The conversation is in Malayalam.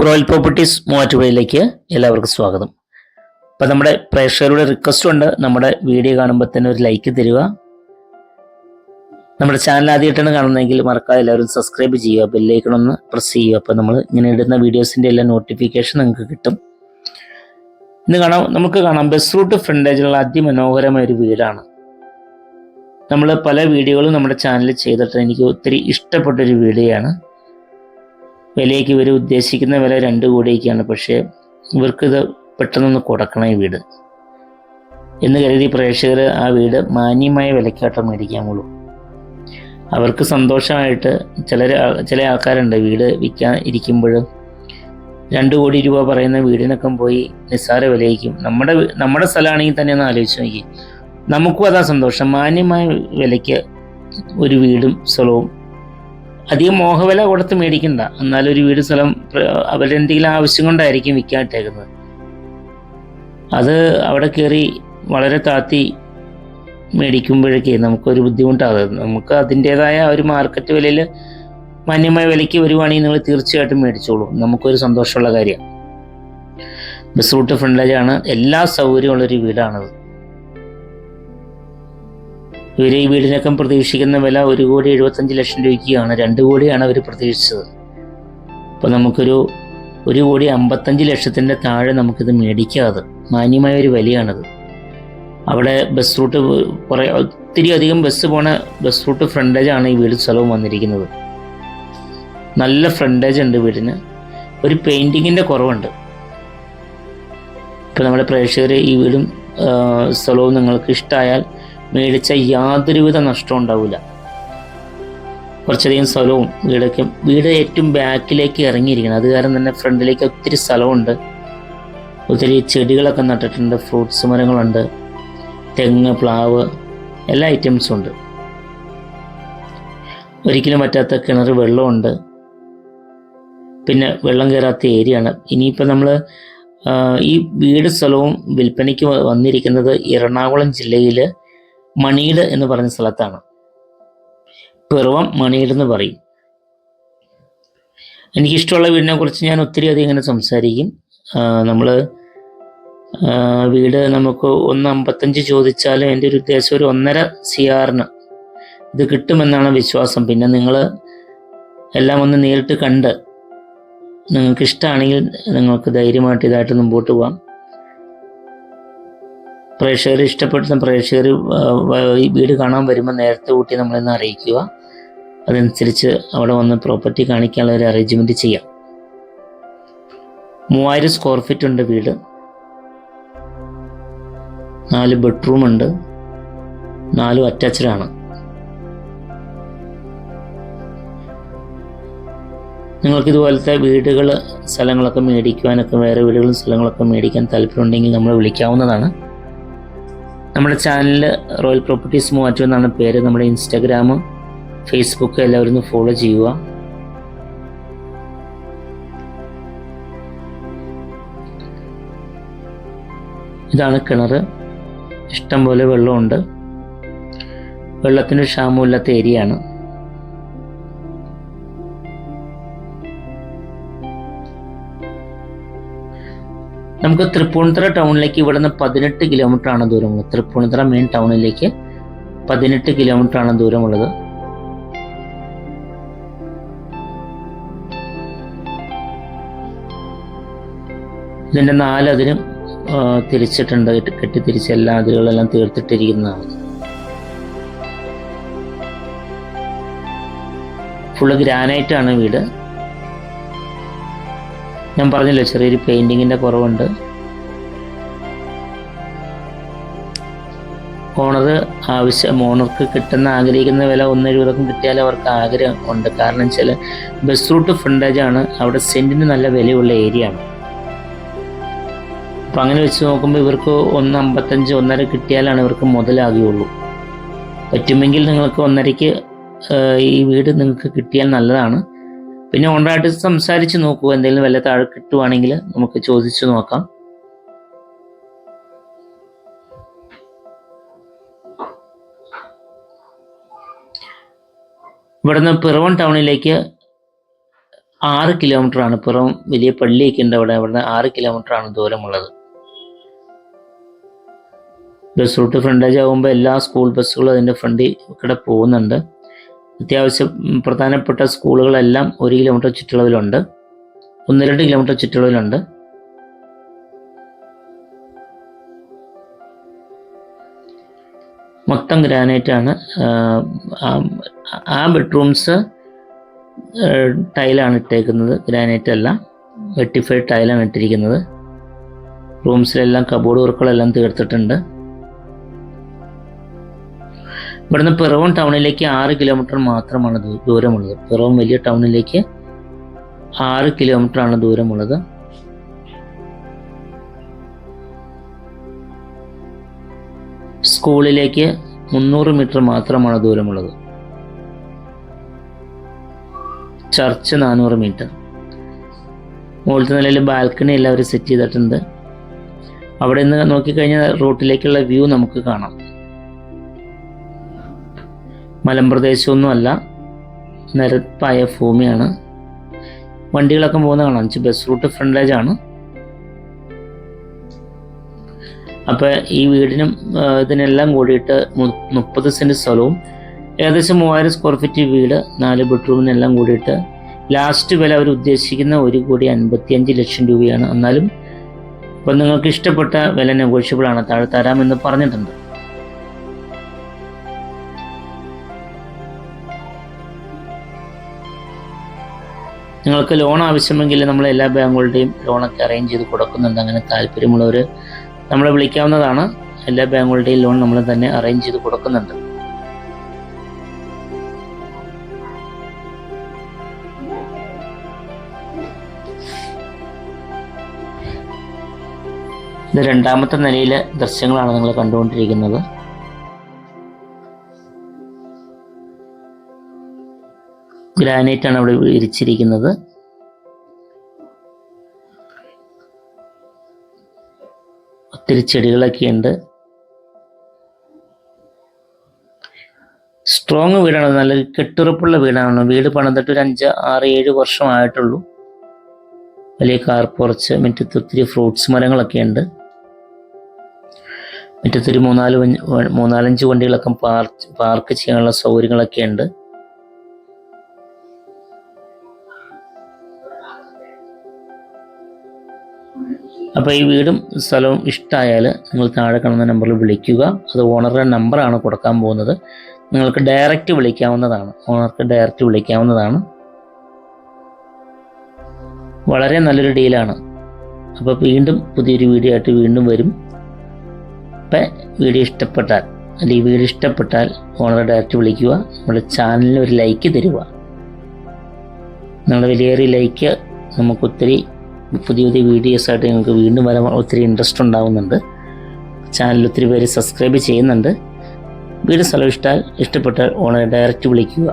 റോയൽ പ്രോപ്പർട്ടീസ് മൂവാറ്റുപുഴയിലേക്ക് എല്ലാവർക്കും സ്വാഗതം. അപ്പം നമ്മുടെ പ്രേക്ഷകരുടെ റിക്വസ്റ്റ് ഉണ്ട്, നമ്മുടെ വീഡിയോ കാണുമ്പോൾ തന്നെ ഒരു ലൈക്ക് തരിക. നമ്മുടെ ചാനൽ ആദ്യമായിട്ടാണ് കാണുന്നതെങ്കിൽ മറക്കാതെ എല്ലാവരും സബ്സ്ക്രൈബ് ചെയ്യുക, ബെല്ലൈക്കൺ ഒന്ന് പ്രസ് ചെയ്യുക. അപ്പോൾ നമ്മൾ ഇങ്ങനെ ഇടുന്ന വീഡിയോസിൻ്റെ എല്ലാം നോട്ടിഫിക്കേഷൻ നിങ്ങൾക്ക് കിട്ടും. ഇന്ന് നമുക്ക് കാണാം ബസ് റൂട്ട് ഫ്രണ്ടേജിലുള്ള അതിമനോഹരമായ ഒരു വീടാണ്. നമ്മൾ പല വീഡിയോകളും നമ്മുടെ ചാനലിൽ ചെയ്തിട്ട് എനിക്ക് ഒത്തിരി ഇഷ്ടപ്പെട്ടൊരു വീഡിയോയാണ്. വിലയ്ക്ക് ഇവർ ഉദ്ദേശിക്കുന്ന വില 2 കോടിയൊക്കെയാണ്. പക്ഷേ ഇവർക്കിത് പെട്ടെന്നൊന്ന് കൊടുക്കണം ഈ വീട് എന്ന് കരുതി പ്രേക്ഷകർ ആ വീട് മാന്യമായ വിലക്കാട്ടം മേടിക്കാമുള്ളൂ. അവർക്ക് സന്തോഷമായിട്ട് ചില ആൾക്കാരുണ്ട് വീട് വിൽക്കാൻ ഇരിക്കുമ്പോൾ 2 കോടി രൂപ പറയുന്ന വീടിനൊക്കെ പോയി നിസ്സാര വിലയ്ക്കും. നമ്മുടെ സ്ഥലമാണെങ്കിൽ തന്നെ ഒന്ന് ആലോചിച്ച് നോക്കി, നമുക്കും അതാ സന്തോഷം. മാന്യമായ വിലയ്ക്ക് ഒരു വീടും സ്ഥലവും, അധികം മോഹവില കൊടുത്ത് മേടിക്കണ്ട, എന്നാലും ഒരു വീട് സ്ഥലം അവരുടെ എന്തെങ്കിലും ആവശ്യം കൊണ്ടായിരിക്കും വിൽക്കാനിട്ടേക്കുന്നത്. അത് അവിടെ കയറി വളരെ താത്തി മേടിക്കുമ്പോഴേക്കേ നമുക്കൊരു ബുദ്ധിമുട്ടാകും. നമുക്ക് അതിൻ്റേതായ ഒരു മാർക്കറ്റ് വിലയിൽ മാന്യമായ വിലയ്ക്ക് വരുവാണെങ്കിൽ നിങ്ങൾ തീർച്ചയായിട്ടും മേടിച്ചോളൂ. നമുക്കൊരു സന്തോഷമുള്ള കാര്യമാണ്. ബസ് റൂട്ട് ഫ്രണ്ടേജാണ്, എല്ലാ സൗകര്യമുള്ളൊരു വീടാണത്. ഇവർ ഈ വീടിനൊക്കെ പ്രതീക്ഷിക്കുന്ന വില 1,75,00,000 രൂപയ്ക്കാണ്. 2 കോടിയാണ് അവർ പ്രതീക്ഷിച്ചത്. അപ്പോൾ നമുക്കൊരു 1,55,00,000 താഴെ നമുക്കിത് മേടിക്കാതെ മാന്യമായ ഒരു വിലയാണത്. അവിടെ ബസ് റൂട്ട് ഒത്തിരി അധികം ബസ് റൂട്ട് ഫ്രണ്ടേജാണ് ഈ വീട് സ്ഥലവും വന്നിരിക്കുന്നത്. നല്ല ഫ്രണ്ടേജ് ഉണ്ട് വീടിന്. ഒരു പെയിൻറ്റിങ്ങിൻ്റെ കുറവുണ്ട്. ഇപ്പോൾ നമ്മുടെ പ്രേക്ഷകർ ഈ വീടും സ്ഥലവും നിങ്ങൾക്ക് ഇഷ്ടമായാൽ മേടിച്ച യാതൊരുവിധ നഷ്ടവും ഉണ്ടാവില്ല. കുറച്ചധികം സ്ഥലവും വീട് ഏറ്റവും ബാക്കിലേക്ക് ഇറങ്ങിയിരിക്കണം. അത് കാരണം തന്നെ ഫ്രണ്ടിലേക്ക് ഒത്തിരി സ്ഥലമുണ്ട്. ഒത്തിരി ചെടികളൊക്കെ നട്ടിട്ടുണ്ട്, ഫ്രൂട്ട്സ് മരങ്ങളുണ്ട്, തെങ്ങ്, പ്ലാവ്, എല്ലാ ഐറ്റംസും ഉണ്ട്. ഒരിക്കലും പറ്റാത്ത കിണർ വെള്ളമുണ്ട്. പിന്നെ വെള്ളം കയറാത്ത ഏരിയയാണ്. ഇനിയിപ്പോൾ നമ്മൾ ഈ വീട് സ്ഥലവും വിൽപ്പനയ്ക്ക് വന്നിരിക്കുന്നത് എറണാകുളം ജില്ലയിൽ മണീട് എന്ന് പറഞ്ഞ സ്ഥലത്താണ്. പിറവം മണീട് എന്ന് പറയും. എനിക്കിഷ്ടമുള്ള വീടിനെ കുറിച്ച് ഞാൻ ഒത്തിരി അധികം ഇങ്ങനെ സംസാരിക്കും. നമ്മൾ വീട് നമുക്ക് 1,55 ചോദിച്ചാലും എൻ്റെ ഒരു ഉദ്ദേശം ഒരു 1.5 CR ഇത് കിട്ടുമെന്നാണ് വിശ്വാസം. പിന്നെ നിങ്ങൾ എല്ലാം ഒന്ന് നേരിട്ട് കണ്ട് നിങ്ങൾക്ക് ഇഷ്ടമാണെങ്കിൽ നിങ്ങൾക്ക് ധൈര്യമായിട്ട് ഇതായിട്ട് മുമ്പോട്ട് പോകാം. ഇഷ്ടപ്പെടുന്ന പ്രേക്ഷകർ ഈ വീട് കാണാൻ വരുമ്പോൾ നേരത്തെ കൂട്ടി നമ്മളെന്ന് അറിയിക്കുക. അതനുസരിച്ച് അവിടെ വന്ന് പ്രോപ്പർട്ടി കാണിക്കാനുള്ള ഒരു അറേഞ്ച്മെൻറ്റ് ചെയ്യാം. 3000 സ്ക്വയർ ഫീറ്റ് ഉണ്ട് വീട്. 4 ബെഡ്റൂം ഉണ്ട്, 4 അറ്റാച്ച്ഡാണ്. നിങ്ങൾക്കിതുപോലത്തെ വീടുകൾ സ്ഥലങ്ങളൊക്കെ മേടിക്കുവാനൊക്കെ, വേറെ വീടുകളും സ്ഥലങ്ങളൊക്കെ മേടിക്കാൻ താല്പര്യമുണ്ടെങ്കിൽ നമ്മളെ വിളിക്കാവുന്നതാണ്. നമ്മുടെ ചാനലിൽ റോയൽ പ്രോപ്പർട്ടീസ് മൂവാറ്റുപുഴ എന്നാണ് പേര്. നമ്മുടെ ഇൻസ്റ്റാഗ്രാം, ഫേസ്ബുക്ക് എല്ലാവരും ഒന്ന് ഫോളോ ചെയ്യുക. ഇതാണ് കിണർ. ഇഷ്ടം പോലെ വെള്ളമുണ്ട്. വെള്ളത്തിന് ക്ഷാമമില്ലാത്ത ഏരിയയാണ്. നമുക്ക് തൃപ്പൂണിത്തുറ ടൗണിലേക്ക് ഇവിടുന്ന് 18 കിലോമീറ്ററാണ് ദൂരമുള്ളത്. തൃപ്പൂണിത്തുറ മെയിൻ ടൗണിലേക്ക് 18 കിലോമീറ്ററാണ് ദൂരമുള്ളത്. ഇതിൻ്റെ 4 അതിരും തിരിച്ചിട്ടുണ്ട്, കെട്ടിത്തിരിച്ച് എല്ലാ അതിരുകളെല്ലാം തീർത്തിട്ടിരിക്കുന്നതാണ്. ഫുള്ള് ഗ്രാനൈറ്റാണ് വീട്. ഞാൻ പറഞ്ഞല്ലോ ചെറിയൊരു പെയിൻറ്റിങ്ങിൻ്റെ കുറവുണ്ട്. ഓണർക്ക് കിട്ടുന്ന ആഗ്രഹിക്കുന്ന വില 1,70 കിട്ടിയാൽ അവർക്ക് ആഗ്രഹം ഉണ്ട്. കാരണം വെച്ചാൽ ബസ് റൂട്ട് ഫ്രണ്ടേജാണ്, അവിടെ സെൻറ്റിന് നല്ല വിലയുള്ള ഏരിയ ആണ്. അപ്പം അങ്ങനെ വെച്ച് നോക്കുമ്പോൾ ഇവർക്ക് 1,55, 1.5 കിട്ടിയാലാണ് ഇവർക്ക് മുതലാകുകയുള്ളൂ. പറ്റുമെങ്കിൽ നിങ്ങൾക്ക് 1.5ക്ക് ഈ വീട് നിങ്ങൾക്ക് കിട്ടിയാൽ നല്ലതാണ്. പിന്നെ ഓണറായിട്ട് സംസാരിച്ച് നോക്കുക. എന്തെങ്കിലും വില താഴെ കിട്ടുവാണെങ്കിൽ നമുക്ക് ചോദിച്ചു നോക്കാം. ഇവിടുന്ന് പിറവം ടൗണിലേക്ക് 6 കിലോമീറ്ററാണ്. പുറം വലിയ പള്ളിയൊക്കെ ഉണ്ട് അവിടെ 6 കിലോമീറ്ററാണ് ദൂരമുള്ളത്. ബസ് റൂട്ട് ഫ്രണ്ടേജ് ആകുമ്പോൾ എല്ലാ സ്കൂൾ ബസ്സുകളും അതിൻ്റെ ഫ്രണ്ടിൽ കൂടെ പോകുന്നുണ്ട്. അത്യാവശ്യം പ്രധാനപ്പെട്ട സ്കൂളുകളെല്ലാം 1 കിലോമീറ്റർ ചുറ്റളവിലുണ്ട്, 1-2 കിലോമീറ്റർ ചുറ്റളവിലുണ്ട്. മൊത്തം ഗ്രാനൈറ്റാണ്. ആ ബെഡ്റൂംസ് ടൈലാണ് ഇട്ടേക്കുന്നത്, ഗ്രാനൈറ്റ് അല്ല, വെട്ടിഫൈഡ് ടൈലാണ് ഇട്ടിരിക്കുന്നത്. റൂംസിലെല്ലാം കബോർഡ് വർക്കുകളെല്ലാം തീർത്തിട്ടുണ്ട്. ഇവിടുന്ന് പിറവം ടൗണിലേക്ക് 6 കിലോമീറ്റർ മാത്രമാണ് ദൂരമുള്ളത്. പിറവം വലിയ ടൗണിലേക്ക് 6 കിലോമീറ്ററാണ് ദൂരമുള്ളത്. സ്കൂളിലേക്ക് 300 മീറ്റർ മാത്രമാണ് ദൂരമുള്ളത്. Church 400 metre. മുകളിലത്തെ നിലയിൽ ബാൽക്കണി എല്ലാം അവർ സെറ്റ് ചെയ്തിട്ടുണ്ട്. അവിടെ നിന്ന് നോക്കിക്കഴിഞ്ഞാൽ റോട്ടിലേക്കുള്ള വ്യൂ നമുക്ക് കാണാം. മലമ്പ്രദേശമൊന്നും അല്ല, നിരപ്പായ ഭൂമിയാണ്. വണ്ടികളൊക്കെ പോകുന്ന കാണാം. ബസ് റൂട്ട് ഫ്രണ്ടേജ് ആണ്. അപ്പോൾ ഈ വീടിനും ഇതിനെല്ലാം കൂടിയിട്ട് 30 സെൻറ്റ് സ്ഥലവും ഏകദേശം 3000 സ്ക്വയർ ഫീറ്റ് വീട്, 4 ബെഡ്റൂമിനെല്ലാം കൂടിയിട്ട് ലാസ്റ്റ് വില അവർ ഉദ്ദേശിക്കുന്ന 1,55 ലക്ഷം രൂപയാണ്. എന്നാലും ഇപ്പം നിങ്ങൾക്ക് ഇഷ്ടപ്പെട്ട വില നെഗോഷ്യബിൾ ആണ്, താഴെ തരാമെന്ന് പറഞ്ഞിട്ടുണ്ട്. നിങ്ങൾക്ക് ലോൺ ആവശ്യമെങ്കിൽ നമ്മൾ എല്ലാ ബാങ്കുകളുടെയും ലോണൊക്കെ അറേഞ്ച് ചെയ്ത് കൊടുക്കുന്നുണ്ട്. അങ്ങനെ താല്പര്യമുള്ളവർ നമ്മളെ വിളിക്കാവുന്നതാണ്. എല്ലാ ബാങ്കുകളുടെയും ലോൺ നമ്മൾ തന്നെ അറേഞ്ച് ചെയ്ത് കൊടുക്കുന്നുണ്ട്. ഇത് 2ാമത്തെ നിലയിലെ ദൃശ്യങ്ങളാണ് നിങ്ങൾ കണ്ടുകൊണ്ടിരിക്കുന്നത്. ഗ്രാനൈറ്റ് ആണ് അവിടെ വിരിച്ചിരിക്കുന്നത്. ഒത്തിരി ചെടികളൊക്കെ ഉണ്ട്. സ്ട്രോങ് വീടാണ്, നല്ല കെട്ടുറപ്പുള്ള വീടാണ്. വീട് പണിതിട്ട് ഒരു 5, 6, 7 വർഷമായിട്ടുള്ളൂ. വലിയ കാർ പോർച്ച്, മുറ്റത്ത് ഒത്തിരി ഫ്രൂട്ട്സ് മരങ്ങളൊക്കെ ഉണ്ട്. മുറ്റത്തൊരു 3-5 വണ്ടികളൊക്കെ പാർക്ക് ചെയ്യാനുള്ള സൗകര്യങ്ങളൊക്കെ ഉണ്ട്. അപ്പോൾ ഈ വീടും സ്ഥലവും ഇഷ്ടമായാൽ നിങ്ങൾ താഴെ കാണുന്ന നമ്പറിൽ വിളിക്കുക. അത് ഓണറുടെ നമ്പറാണ് കൊടുക്കാൻ പോകുന്നത്. നിങ്ങൾക്ക് ഡയറക്റ്റ് വിളിക്കാവുന്നതാണ്, ഓണർക്ക് ഡയറക്റ്റ് വിളിക്കാവുന്നതാണ്. വളരെ നല്ലൊരു ഡീലാണ്. അപ്പോൾ വീണ്ടും പുതിയൊരു വീഡിയോ ആയിട്ട് വീണ്ടും വരും. അപ്പം വീഡിയോ ഇഷ്ടപ്പെട്ടാൽ അല്ലെങ്കിൽ ഈ വീഡിയോ ഇഷ്ടപ്പെട്ടാൽ ഓണറെ ഡയറക്റ്റ് വിളിക്കുക. നമ്മുടെ ചാനലിന് ഒരു ലൈക്ക് തരിക. നിങ്ങളുടെ വലിയേറിയ ലൈക്ക് നമുക്കൊത്തിരി പുതിയ വീഡിയോസായിട്ട് നിങ്ങൾക്ക് വീണ്ടും വരാൻ ഒത്തിരി ഇൻട്രസ്റ്റ് ഉണ്ടാകുന്നുണ്ട്. ചാനൽ ഒത്തിരി പേര് സബ്സ്ക്രൈബ് ചെയ്യുന്നുണ്ട്. വീഡിയോ സ്ഥലം ഇഷ്ടപ്പെട്ടാൽ ഓണറെ ഡയറക്റ്റ് വിളിക്കുക.